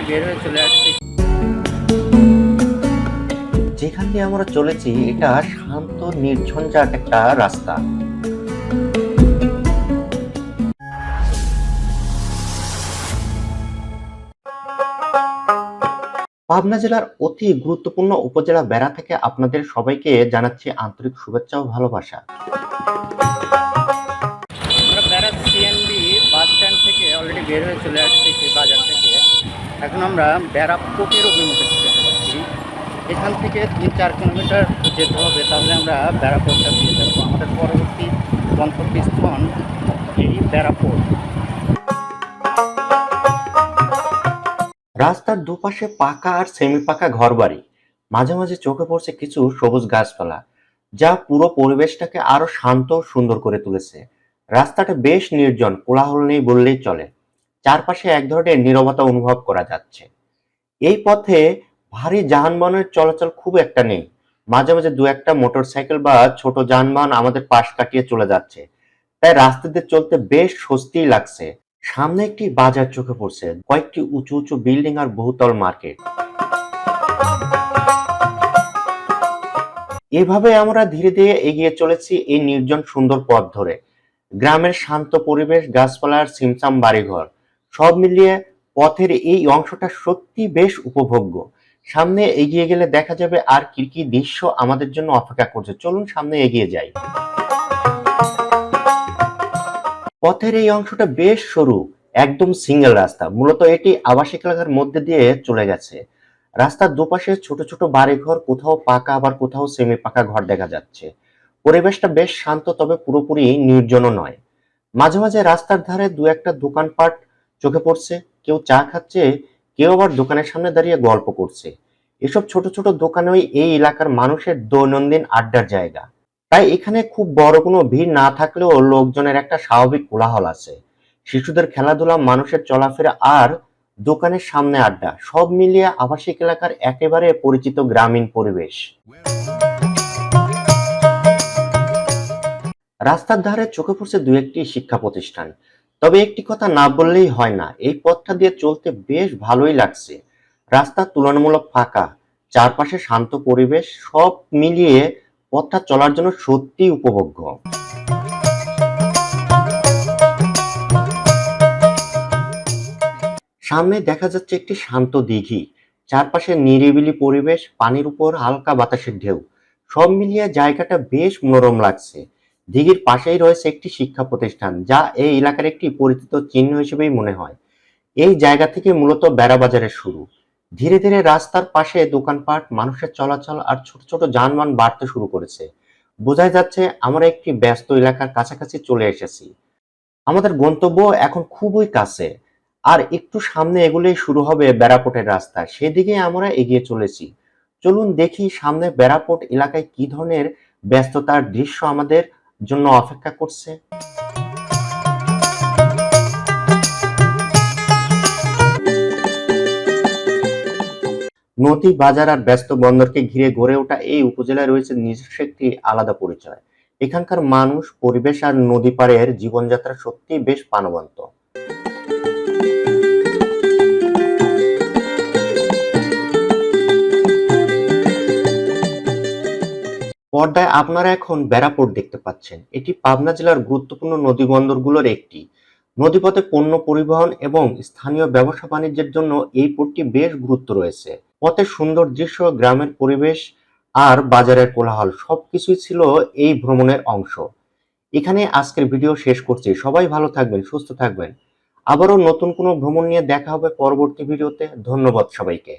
বের হয়ে চলে আসছি। যেখান দিয়ে আমরা চলেছি এটা শান্ত নির্ঝঞ্ঝাট একটা রাস্তা। পাবনা জেলার অতি গুরুত্বপূর্ণ উপজেলা বেড়া থেকে আপনাদের সবাইকে জানাচ্ছি আন্তরিক শুভেচ্ছা ও ভালোবাসা। আমরা বেড়া সিএনবি বাস স্ট্যান্ড থেকে অলরেডি বের হয়ে চলে আসছি সেই বাজার থেকে। এখন আমরা বেড়া পোর্টের অভিমুখে চলে যাচ্ছি। এখান থেকে 3-4 কিলোমিটার যেতে হবে, তাহলে আমরা বেড়া পোর্টটা পেয়ে যাবো। আমাদের পরবর্তী গন্তব্যস্থল এই বেড়া পোর্ট। রাস্তার দুপাশে পাকা আর সেমি পাকা ঘরবাড়ি, মাঝে মাঝে চোখে পড়ছে কিছু সবুজ গাছপালা, যা পুরো পরিবেশটাকে আরো শান্ত ও সুন্দর করে তুলেছে। রাস্তাটা বেশ নির্জন, কোলাহল নেই বললেই চলে। চারপাশে এক ধরনের নীরবতা অনুভব করা যাচ্ছে। এই পথে ভারী যানবাহনের চলাচল খুব একটা নেই। মাঝে মাঝে দু একটা মোটরসাইকেল বা ছোট যানবাহন আমাদের পাশ কাটিয়ে চলে যাচ্ছে, তাই রাস্তাতে চলতে বেশ স্বস্তিই লাগছে। সামনে একটি বাজার চোখে পড়ছে, কয়েকটি উঁচু উঁচু বিল্ডিং আর বহুতল মার্কেট। এভাবে আমরা ধীরে ধীরে এগিয়ে চলেছি এই নির্জন সুন্দর পথ ধরে। গ্রামের শান্ত পরিবেশ, গাছপালা আর ছিমছাম বাড়িঘর, সব মিলিয়ে পথের এই অংশটা সত্যি বেশ উপভোগ্য। সামনে এগিয়ে গেলে দেখা যাবে আর কি কি দৃশ্য আমাদের জন্য অপেক্ষা করছে। চলুন সামনে এগিয়ে যাই। পথের এই অংশটা বেশ সরু, একদম সিঙ্গেল রাস্তা। মূলত এটি আবাসিক এলাকার মধ্যে দিয়ে চলে গেছে। রাস্তার দুপাশে ছোট ছোট বাড়িঘর, কোথাও পাকা আবার কোথাও সেমি পাকা ঘর দেখা যাচ্ছে। পরিবেশটা বেশ শান্ত, তবে পুরোপুরি নির্জনও নয়। মাঝে মাঝে রাস্তার ধারে দু একটা দোকানপাট চোখে পড়ছে, কেউ চা খাচ্ছে, কেউ আবার দোকানের সামনে দাঁড়িয়ে গল্প করছে। এসব ছোট ছোট দোকানই এই এলাকার মানুষের দৈনন্দিন আড্ডার জায়গা। তাই এখানে খুব বড় কোনো ভিড় না থাকলেও লোকজনের একটা স্বাভাবিক কোলাহল আছে। শিশুদের খেলাধুলা, মানুষের চলাফেরা আর দোকানের সামনে আড্ডা, সব মিলিয়ে আবাসিক এলাকার একেবারে পরিচিত গ্রামীণ পরিবেশ। রাস্তার ধারে চোখে পড়ছে দু একটি শিক্ষা প্রতিষ্ঠান। তবে একটি কথা না বললেই হয় না, এই পথটা দিয়ে চলতে বেশ ভালোই লাগছে। রাস্তা তুলনামূলক ফাঁকা, চারপাশে শান্ত পরিবেশ, সব মিলিয়ে পথটা চলার জন্য সত্যিই উপভোগ্য। সামনে দেখা যাচ্ছে একটি শান্ত দিঘি, চারপাশে নিরিবিলি পরিবেশ, পানির উপর হালকা বাতাসের ঢেউ, সব মিলিয়ে জায়গাটা বেশ মনোরম লাগছে। দিঘির পাশেই রয়েছে একটি শিক্ষা প্রতিষ্ঠান, যা এই এলাকার একটি পরিচিত চিহ্ন হিসেবেই মনে হয়। এই জায়গা থেকে মূলত বেড়া বাজারের শুরু। ধীরে ধীরে রাস্তার পাশে দোকানপাট, মানুষের চলাচল আর ছোট ছোট যানবাহন বাড়তে শুরু করেছে। বোঝাই যাচ্ছে আমরা একটি ব্যস্ত এলাকার কাছাকাছি চলে এসেছি। আমাদের গন্তব্য এখন খুবই কাছে, আর একটু সামনে এগুলেই শুরু হবে বেড়াপোর্টের রাস্তা। সেদিকে আমরা এগিয়ে চলেছি। চলুন দেখি সামনে বেড়াপোর্ট এলাকায় কি ধরনের ব্যস্ততার দৃশ্য আমাদের জন্য অপেক্ষা করছে। নদী, বাজার আর ব্যস্ত বন্দরকে ঘিরে গড়ে ওঠা এই উপজেলায় রয়েছে নিজস্ব একটি আলাদা পরিচয়। এখানকার মানুষ, পরিবেশ আর নদী পাড়ের জীবনযাত্রা সত্যিই বেশ প্রাণবন্ত। পর্দায় আপনারা এখন বেড়াপোর্ট দেখতে পাচ্ছেন। এটি পাবনা জেলার গুরুত্বপূর্ণ নদী বন্দরগুলোর একটি। নদীপথে পণ্য পরিবহন এবং স্থানীয় ব্যবসা বাণিজ্যের জন্য এই পোর্টটি বেশ গুরুত্ব রয়েছে। পথের সুন্দর দৃশ্য, গ্রামের পরিবেশ আর বাজারের কোলাহল সবকিছুই ছিল এই ভ্রমণের অংশ। এখানে আজকের ভিডিও শেষ করছি। সবাই ভালো থাকবেন, সুস্থ থাকবেন। আবারও নতুন কোনো ভ্রমণ নিয়ে দেখা হবে পরবর্তী ভিডিওতে। ধন্যবাদ সবাইকে।